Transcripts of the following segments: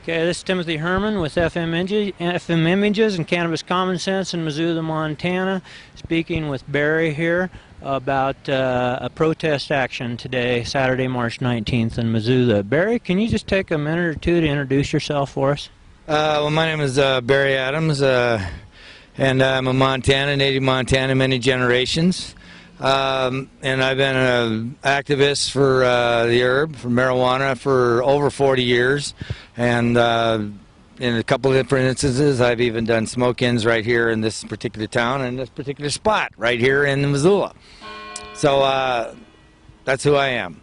Okay, this is Timothy Herman with FM Images and Cannabis Common Sense in Missoula, Montana, speaking with Barry here about a protest action today, Saturday, March 19th in Missoula. Barry, can you just take a minute or two to introduce yourself for us? Well, my name is Barry Adams, and I'm a native Montana, many generations. And I've been an activist for the herb, for marijuana, for over 40 years. And in a couple of different instances, I've even done smoke-ins right here in this particular town and this particular spot right here in Missoula. So that's who I am.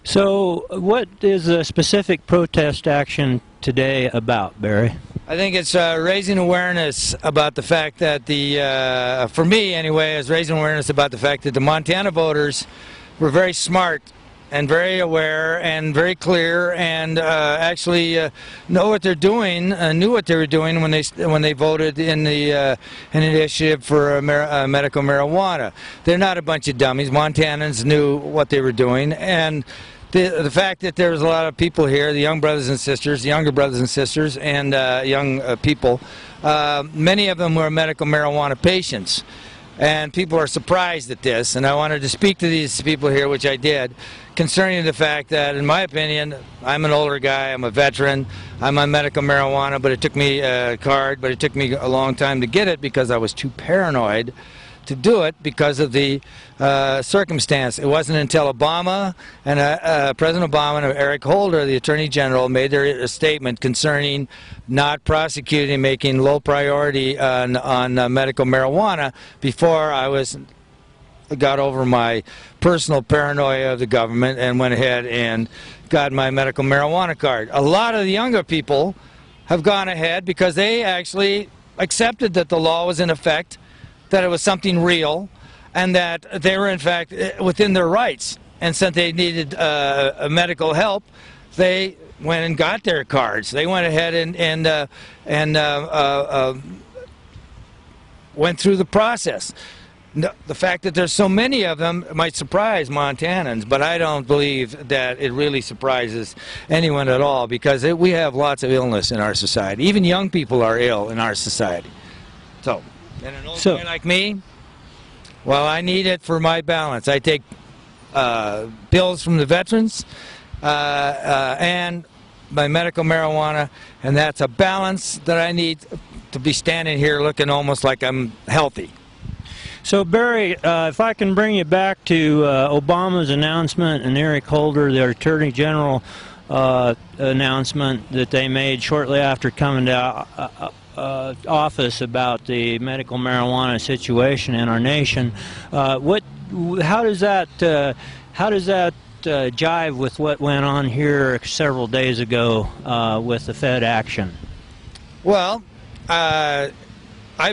So what is the specific protest action today about, Barry? I think it's raising awareness about the fact that for me anyway, is raising awareness about the fact that the Montana voters were very smart and very aware and very clear and actually know what they're doing, knew what they were doing when they voted in the an initiative for medical marijuana. They're not a bunch of dummies. Montanans knew what they were doing, and the fact that there's a lot of people here, the young brothers and sisters, the younger brothers and sisters, and young people, many of them were medical marijuana patients. And people are surprised at this, and I wanted to speak to these people here, which I did, concerning the fact that, in my opinion, I'm an older guy, I'm a veteran, I'm on medical marijuana, but it took me a card, but it took me a long time to get it because I was too paranoid to do it because of the circumstance. It wasn't until Obama and President Obama and Eric Holder, the Attorney General, made their statement concerning not prosecuting, making low priority on medical marijuana before I got over my personal paranoia of the government and went ahead and got my medical marijuana card. A lot of the younger people have gone ahead because they actually accepted that the law was in effect, that it was something real, and that they were in fact within their rights, and since they needed medical help, they went and got their cards. They went ahead and went through the process. The fact that there's so many of them might surprise Montanans, but I don't believe that it really surprises anyone at all, because we have lots of illness in our society. Even young people are ill in our society. So, and an old guy like me, well, I need it for my balance. I take pills from the veterans and my medical marijuana, and that's a balance that I need to be standing here looking almost like I'm healthy. So Barry, if I can bring you back to Obama's announcement and Eric Holder, the Attorney General announcement that they made shortly after coming to office about the medical marijuana situation in our nation. How does that jive with what went on here several days ago with the Fed action? Well, I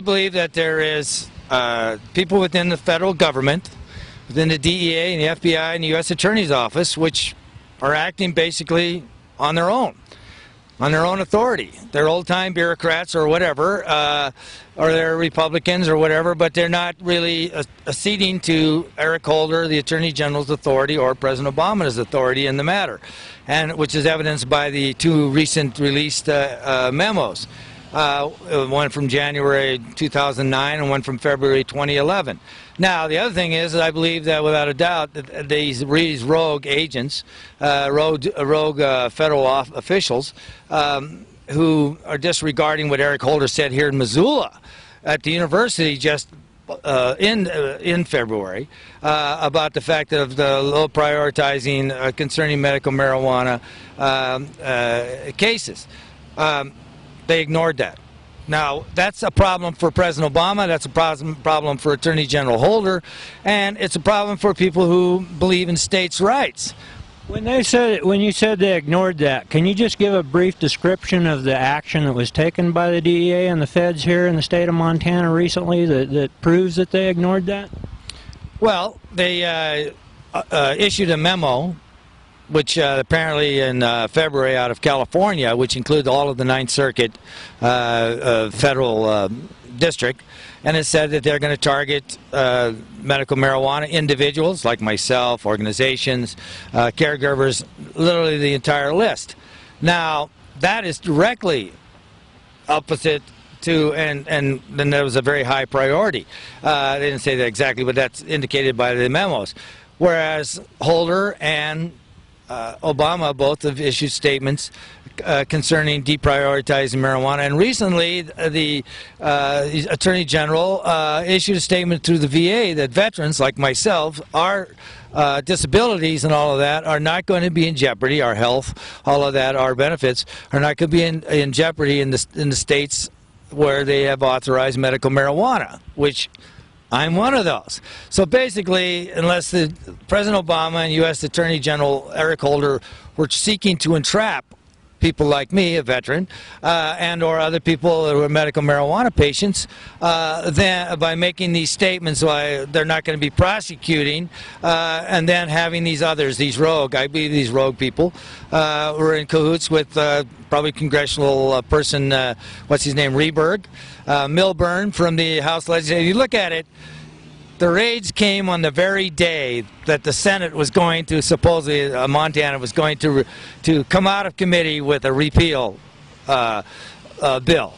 believe that there is people within the federal government, within the DEA and the FBI and the U.S. Attorney's Office, which are acting basically on their own authority. They're old-time bureaucrats or whatever, or they're Republicans or whatever, but they're not really acceding to Eric Holder, the Attorney General's authority, or President Obama's authority in the matter, and which is evidenced by the two recent released memos. One from January 2009 and one from February 2011. Now, the other thing is that I believe that without a doubt that these rogue agents, rogue federal officials who are disregarding what Eric Holder said here in Missoula at the university just in February about the fact of the low prioritizing concerning medical marijuana cases. They ignored that. Now, that's a problem for President Obama, that's a problem for Attorney General Holder, and it's a problem for people who believe in states' rights. When you said they ignored that, can you just give a brief description of the action that was taken by the DEA and the feds here in the state of Montana recently that proves that they ignored that? Well, they issued a memo, which apparently in February out of California, which includes all of the Ninth Circuit federal district, and it said that they're going to target medical marijuana individuals like myself, organizations, caregivers, literally the entire list. Now, that is directly opposite to, and then there was a very high priority. They didn't say that exactly, but that's indicated by the memos. Whereas Holder and Obama both have issued statements concerning deprioritizing marijuana, and recently the Attorney General issued a statement through the VA that veterans like myself, our disabilities and all of that are not going to be in jeopardy. Our health, all of that, our benefits are not going to be in jeopardy in the states where they have authorized medical marijuana, which I'm one of those. So basically, unless the President Obama and U.S. Attorney General Eric Holder were seeking to entrap people like me, a veteran, and or other people who are medical marijuana patients, then by making these statements why they're not going to be prosecuting, and then having these others, these rogue, I believe these rogue people, were in cahoots with probably congressional person, what's his name, Rehberg, Milburn from the House Legislature. You look at it, the raids came on the very day that the Senate was going to, supposedly Montana was going to come out of committee with a repeal bill.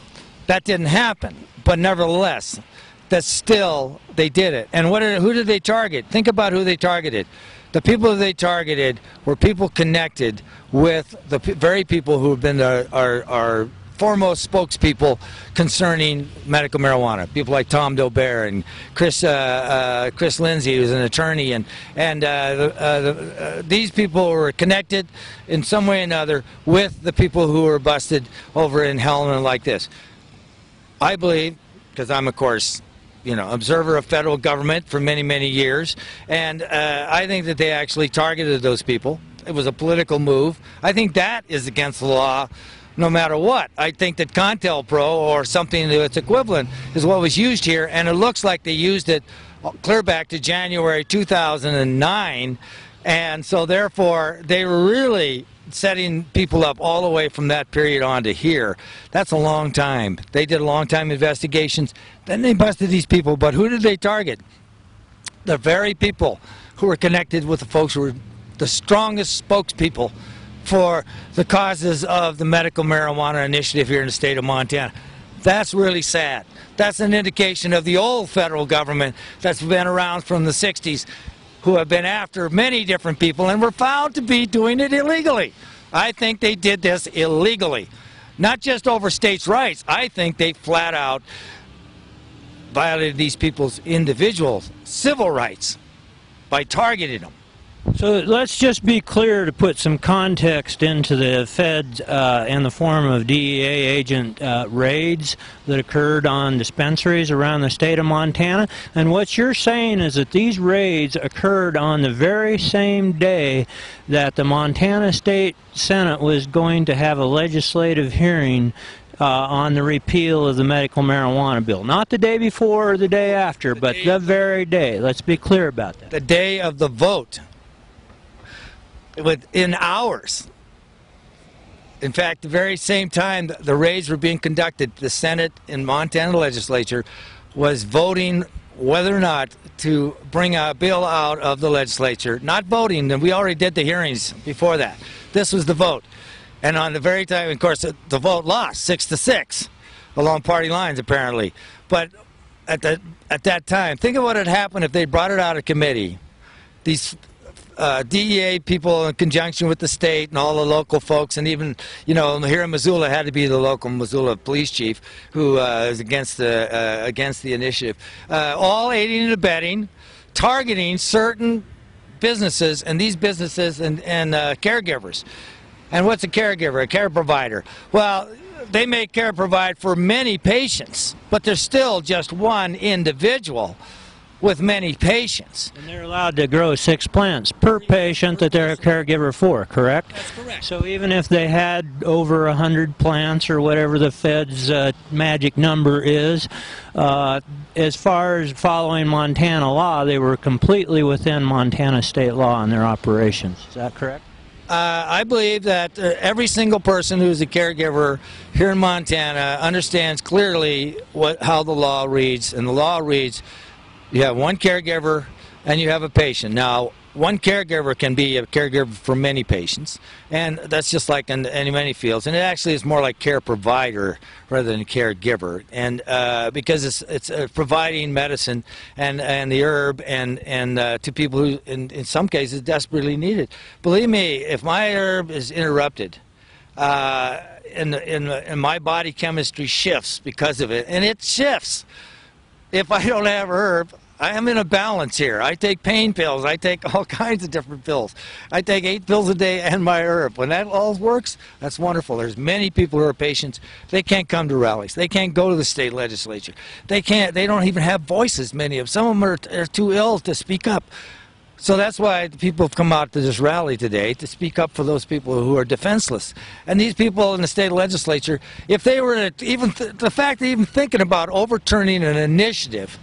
That didn't happen, but nevertheless, that's still, they did it. And who did they target? Think about who they targeted. The people they targeted were people connected with the very people who have been our foremost spokespeople concerning medical marijuana. People like Tom Dobert and Chris Lindsay, who's an attorney, and these people were connected in some way or another with the people who were busted over in Helena like this. I believe, because I'm, of course, observer of federal government for many, many years, and I think that they actually targeted those people. It was a political move. I think that is against the law no matter what. I think that CONTELPRO or something that's equivalent is what was used here, and it looks like they used it clear back to January 2009, and so therefore they were really setting people up all the way from that period on to here. That's a long time. They did long time investigations, then they busted these people, but who did they target? The very people who were connected with the folks who were the strongest spokespeople for the causes of the medical marijuana initiative here in the state of Montana. That's really sad. That's an indication of the old federal government that's been around from the 60s, who have been after many different people and were found to be doing it illegally. I think they did this illegally. Not just over states' rights. I think they flat out violated these people's individual civil rights by targeting them. So let's just be clear to put some context into the feds in the form of DEA agent raids that occurred on dispensaries around the state of Montana. And what you're saying is that these raids occurred on the very same day that the Montana State Senate was going to have a legislative hearing on the repeal of the medical marijuana bill. Not the day before or the day after, but the very day. Let's be clear about that. The day of the vote. Within hours. In fact, the very same time the raids were being conducted, the Senate and Montana legislature was voting whether or not to bring a bill out of the legislature. Not voting, and we already did the hearings before that. This was the vote. And on the very time, of course, the vote lost 6-6 along party lines, apparently. But at that time, think of what had happened if they brought it out of committee. These DEA people in conjunction with the state and all the local folks, and even, here in Missoula had to be the local Missoula police chief who is against the initiative. All aiding and abetting, targeting certain businesses, and these businesses and caregivers. And what's a caregiver? A care provider. Well, they may care provide for many patients, but there's still just one individual with many patients. And they're allowed to grow 6 plants per patient that they're a caregiver for, correct? That's correct. So even if they had over 100 plants or whatever the Fed's magic number is, as far as following Montana law, they were completely within Montana state law in their operations. Is that correct? I believe that every single person who's a caregiver here in Montana understands clearly how the law reads, and the law reads, you have one caregiver and you have a patient. Now, one caregiver can be a caregiver for many patients, and that's just like in many fields. And it actually is more like care provider rather than caregiver, and because it's providing medicine and the herb and to people who in some cases desperately need it. Believe me, if my herb is interrupted, and my body chemistry shifts because of it, and it shifts. If I don't have herb, I am in a balance here. I take pain pills. I take all kinds of different pills. I take 8 pills a day and my herb. When that all works, that's wonderful. There's many people who are patients. They can't come to rallies. They can't go to the state legislature. They don't even have voices, many of them. Some of them are too ill to speak up. So that's why the people have come out to this rally today, to speak up for those people who are defenseless. And these people in the state legislature, if they were to the fact that even thinking about overturning an initiative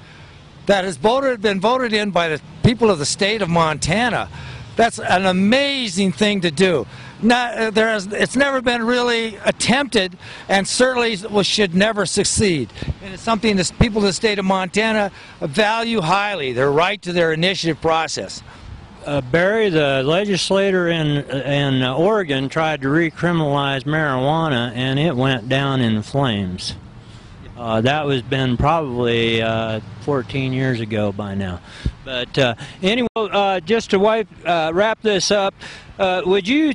that has been voted in by the people of the state of Montana, that's an amazing thing to do. It's never been really attempted, and certainly should never succeed. And it's something that people of the state of Montana value highly, their right to their initiative process. Barry, the legislator in Oregon tried to recriminalize marijuana, and it went down in flames. That was been probably 14 years ago by now. But anyway, just to wrap this up, would you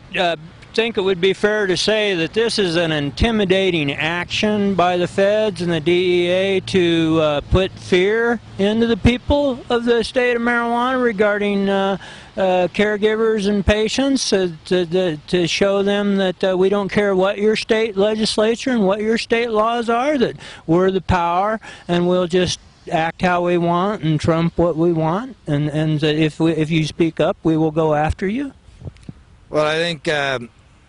think it would be fair to say that this is an intimidating action by the feds and the DEA to put fear into the people of the state of marijuana regarding caregivers and patients, to show them that we don't care what your state legislature and what your state laws are, that we're the power and we'll just act how we want and trump what we want, and that if you speak up, we will go after you? Well, I think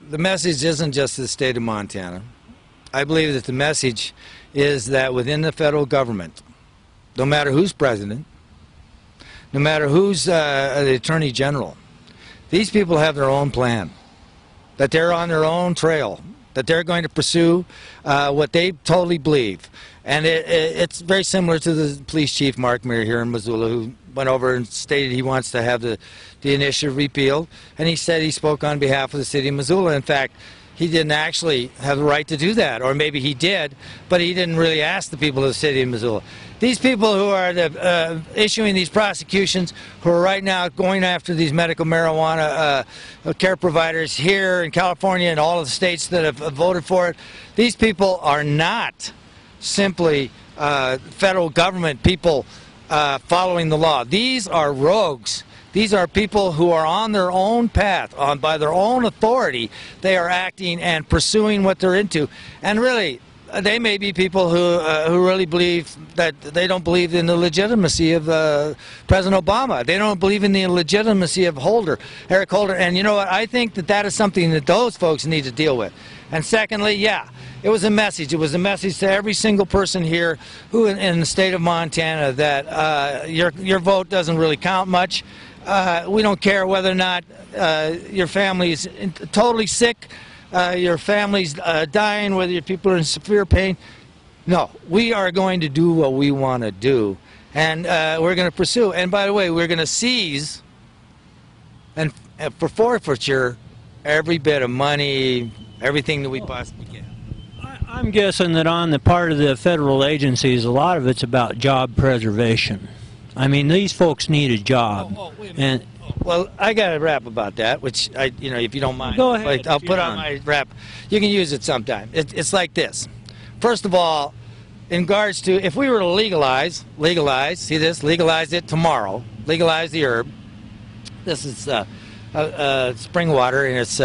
the message isn't just the state of Montana. I believe that the message is that within the federal government, no matter who's president, no matter who's the attorney general, these people have their own plan, that they're on their own trail, that they're going to pursue what they totally believe. And it's very similar to the police chief, Mark Meir, here in Missoula, who went over and stated he wants to have the initiative repealed. And he said he spoke on behalf of the city of Missoula. In fact, he didn't actually have the right to do that, or maybe he did, but he didn't really ask the people of the city of Missoula. These people who are issuing these prosecutions, who are right now going after these medical marijuana care providers here in California and all of the states that have voted for it, these people are not simply federal government people following the law. These are rogues. These are people who are on their own path, by their own authority. They are acting and pursuing what they're into. And really, they may be people who really believe that they don't believe in the legitimacy of President Obama. They don't believe in the legitimacy of Eric Holder. And you know what? I think that is something that those folks need to deal with. And secondly, yeah, it was a message. It was a message to every single person here who in the state of Montana that your vote doesn't really count much. We don't care whether or not your family is totally sick, your family's dying, whether your people are in severe pain. No, we are going to do what we want to do, and we're going to pursue. And by the way, we're going to seize and for forfeiture every bit of money, everything that we possibly can. I'm guessing that on the part of the federal agencies, a lot of it's about job preservation. I mean, these folks need a job. Well, I got a rap about that, which if you don't mind, go ahead. I'll put on my rap. You can use it sometime. It's like this. First of all, in regards to if we were to legalize, see this, legalize it tomorrow, legalize the herb. This is spring water, and it's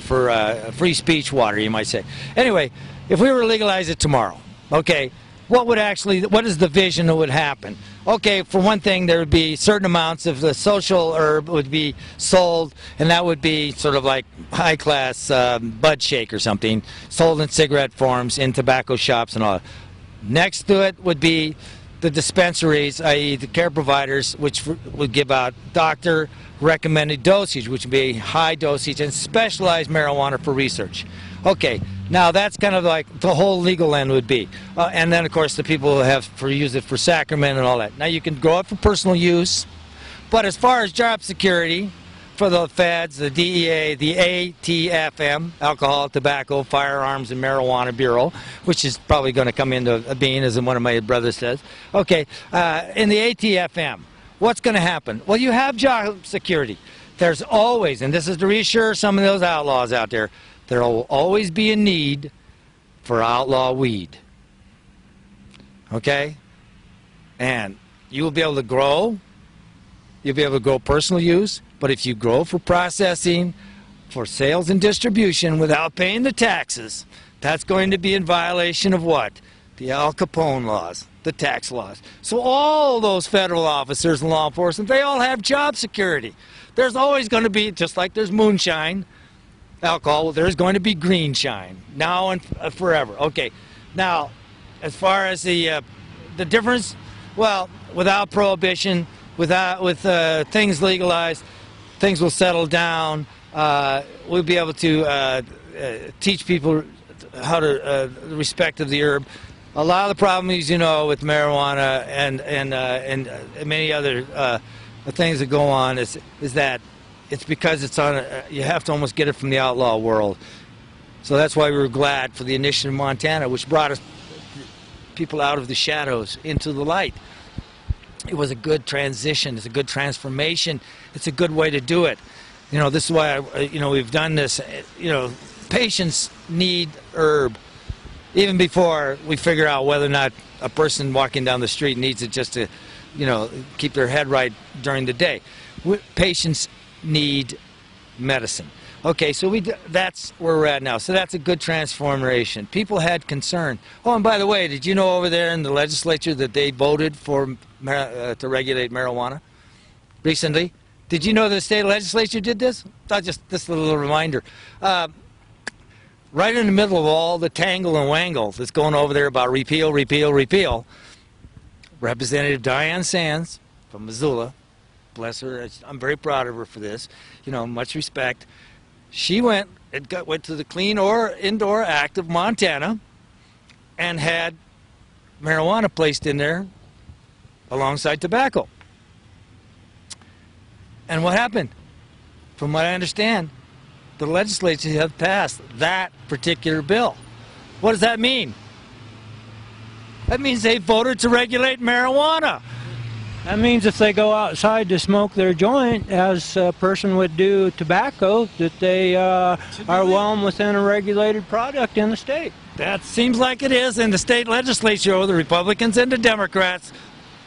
for free speech water, you might say. Anyway, if we were to legalize it tomorrow, okay, what is the vision that would happen? Okay, for one thing, there would be certain amounts of the social herb would be sold, and that would be sort of like high-class bud shake or something, sold in cigarette forms in tobacco shops and all. Next to it would be the dispensaries, i.e. the care providers, which would give out doctor-recommended dosage, which would be high dosage and specialized marijuana for research. Okay, now that's kind of like the whole legal end would be. And then, of course, the people who use it for sacrament and all that. Now you can grow it for personal use, But as far as job security for the feds, the DEA, the ATFM, Alcohol, Tobacco, Firearms, and Marijuana Bureau, which is probably going to come into being, as one of my brothers says. Okay, in the ATFM, what's going to happen? Well, you have job security. There's always, and this is to reassure some of those outlaws out there, there will always be a need for outlaw weed. Okay? And you will be able to grow. You'll be able to grow personal use. But if you grow for processing, for sales and distribution without paying the taxes, that's going to be in violation of what? The Al Capone laws, the tax laws. So all those federal officers and law enforcement, they all have job security. There's always going to be, just like there's moonshine, alcohol, there's going to be green shine, now and forever. Okay, now, as far as the difference, well, without prohibition, with things legalized, things will settle down. We'll be able to teach people how to the respect of the herb. A lot of the problems, you know, with marijuana and many other things that go on is that it's because it's on. You have to almost get it from the outlaw world. So that's why we were glad for the initiative in Montana, which brought us people out of the shadows into the light. It was a good transition. It's a good transformation. It's a good way to do it. You know, this is why we've done this. You know, patients need herb even before we figure out whether or not a person walking down the street needs it just to, keep their head right during the day. Patients need medicine. Okay, so that's where we're at now. So that's a good transformation. People had concern. Oh, and by the way, did you know over there in the legislature that they voted for to regulate marijuana recently? Did you know the state legislature did this? Just this little reminder. Right in the middle of all the tangle and wangle that's going over there about repeal, repeal, repeal, Representative Diane Sands from Missoula, bless her, I'm very proud of her for this, much respect. She went to the Clean Indoor Act of Montana and had marijuana placed in there alongside tobacco. And what happened? From what I understand, the legislature have passed that particular bill. What does that mean? That means they voted to regulate marijuana. That means if they go outside to smoke their joint, as a person would do tobacco, that they are well within a regulated product in the state. That seems like it is. In the state legislature, the Republicans and the Democrats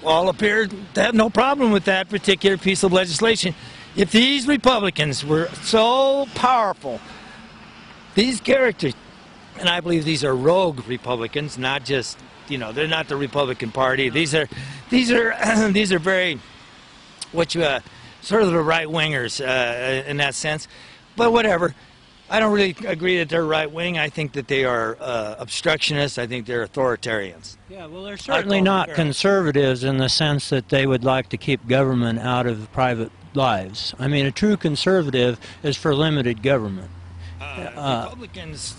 all appear to have no problem with that particular piece of legislation. If these Republicans were so powerful, these characters, and I believe these are rogue Republicans, not just, they're not the Republican Party. These are very, sort of the right-wingers in that sense. But whatever. I don't really agree that they're right-wing. I think that they are obstructionists. I think they're authoritarians. Yeah, well, they're certainly not conservatives in the sense that they would like to keep government out of private lives. I mean, a true conservative is for limited government. Republicans,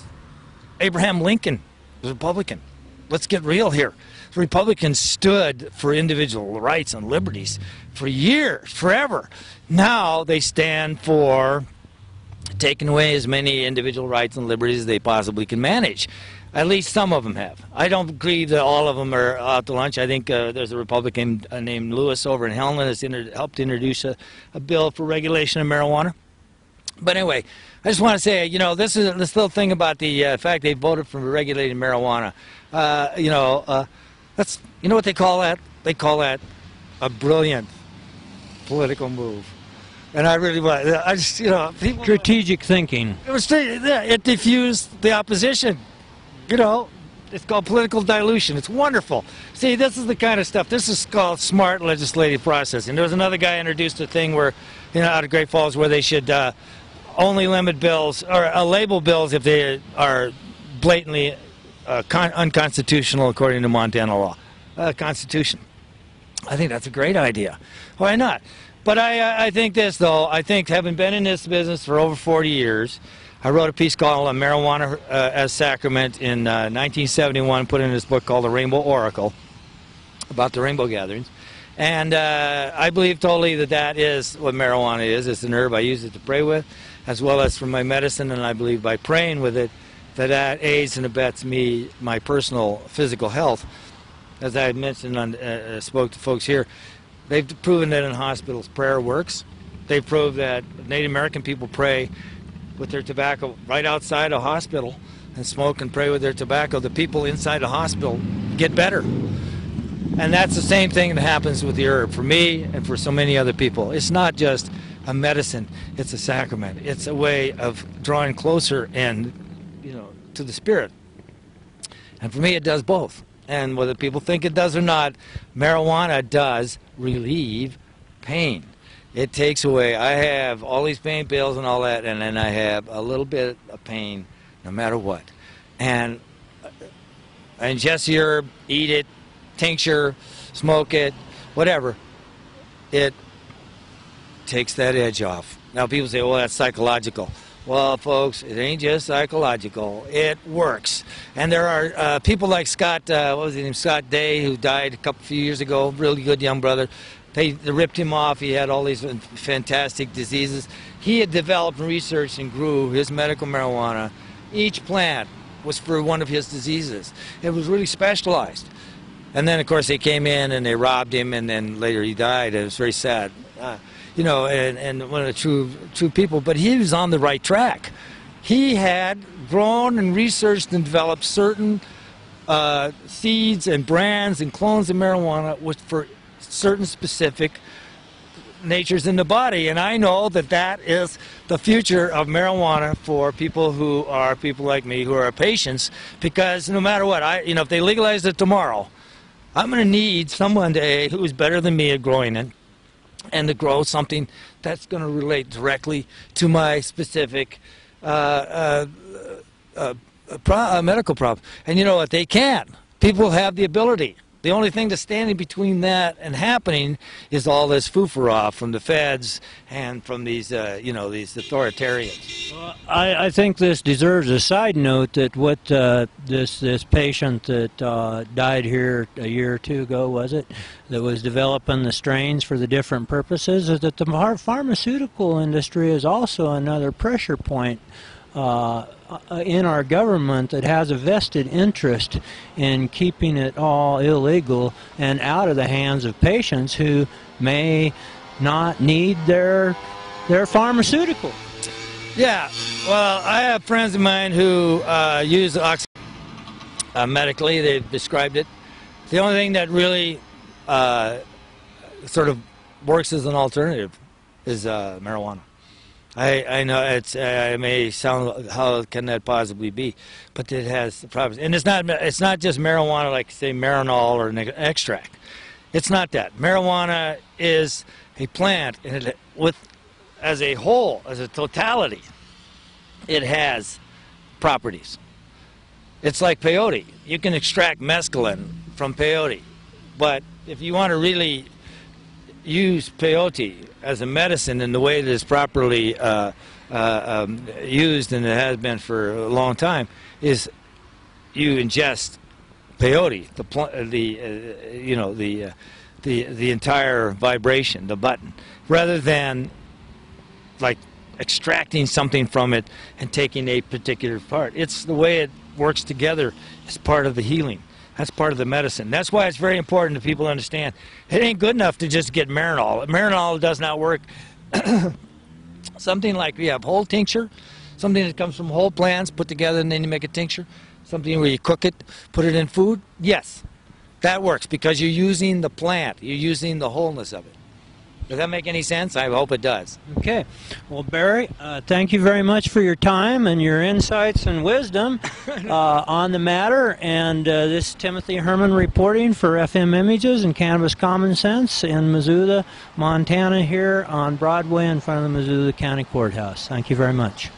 Abraham Lincoln was a Republican. Let's get real here. The Republicans stood for individual rights and liberties for years, forever. Now they stand for taking away as many individual rights and liberties as they possibly can manage. At least some of them have. I don't agree that all of them are out to lunch. I think there's a Republican named Lewis over in Helena that's helped introduce a bill for regulation of marijuana. But anyway, I just want to say, this little thing about the fact they voted for regulating marijuana. That's, what they call that? They call that a brilliant political move. And I really want, people... Strategic thinking. It diffused the opposition. It's called political dilution. It's wonderful. See, this is the kind of stuff. This is called smart legislative processing. There was another guy introduced a thing where, out of Great Falls, where they should only limit bills or label bills if they are blatantly unconstitutional according to Montana law. Constitution. I think that's a great idea. Why not? But I think this, though. I think, having been in this business for over 40 years, I wrote a piece called Marijuana as Sacrament in 1971, put in this book called The Rainbow Oracle, about the rainbow gatherings. And I believe totally that that is what marijuana is. It's an herb. I use it to pray with, as well as for my medicine, and I believe by praying with it, that aids and abets me, my personal physical health. As I had mentioned, spoke to folks here, they've proven that in hospitals prayer works. They've proved that Native American people pray with their tobacco right outside a hospital and smoke and pray with their tobacco. The people inside the hospital get better. And that's the same thing that happens with the herb for me and for so many other people. It's not just a medicine, it's a sacrament. It's a way of drawing closer and, to the spirit. And for me, it does both. And whether people think it does or not, marijuana does relieve pain. It takes away, I have all these pain pills and all that, and then I have a little bit of pain no matter what. And I ingest the herb, eat it, tincture, smoke it, whatever. It takes that edge off. Now people say, well, that's psychological. Well, folks, it ain't just psychological. It works. And there are people like Scott, what was his name, Scott Day, who died a few years ago, really good young brother. They ripped him off. He had all these fantastic diseases. He had developed and researched and grew his medical marijuana. Each plant was for one of his diseases. It was really specialized. And then, of course, they came in and they robbed him, and then later he died. It was very sad. And one of the true people, but he was on the right track. He had grown and researched and developed certain seeds and brands and clones of marijuana for certain specific natures in the body. And I know that that is the future of marijuana for people who are people like me, who are patients, because no matter what, if they legalize it tomorrow, I'm going to need someone who's better than me at growing it, and to grow something that's going to relate directly to my specific medical problem. And you know what? They can't. People have the ability. The only thing that's standing between that and happening is all this foo-for-off from the feds and from these, these authoritarians. Well, I think this deserves a side note that what this patient that died here a year or two ago, was it, that was developing the strains for the different purposes, is that the pharmaceutical industry is also another pressure point in our government that has a vested interest in keeping it all illegal and out of the hands of patients who may not need their pharmaceutical. Yeah, well, I have friends of mine who use oxy medically. They've described it. The only thing that really sort of works as an alternative is marijuana. I know it may sound, how can that possibly be, but it has problems. And it's not just marijuana like, say, Marinol or an extract. It's not that. Marijuana is a plant, and as a whole, as a totality, it has properties. It's like peyote. You can extract mescaline from peyote, but if you want to really use peyote as a medicine in the way that is properly used, and it has been for a long time, is you ingest peyote, the entire vibration, the button, rather than like extracting something from it and taking a particular part. It's the way it works together as part of the healing. That's part of the medicine. That's why it's very important that people understand it ain't good enough to just get Marinol. Marinol does not work. Something like we have whole tincture, something that comes from whole plants put together and then you make a tincture, something where you cook it, put it in food. Yes, that works because you're using the plant. You're using the wholeness of it. Does that make any sense? I hope it does. Okay. Well, Barry, thank you very much for your time and your insights and wisdom on the matter. And this is Timothy Herman reporting for FM Images and Cannabis Common Sense in Missoula, Montana, here on Broadway in front of the Missoula County Courthouse. Thank you very much.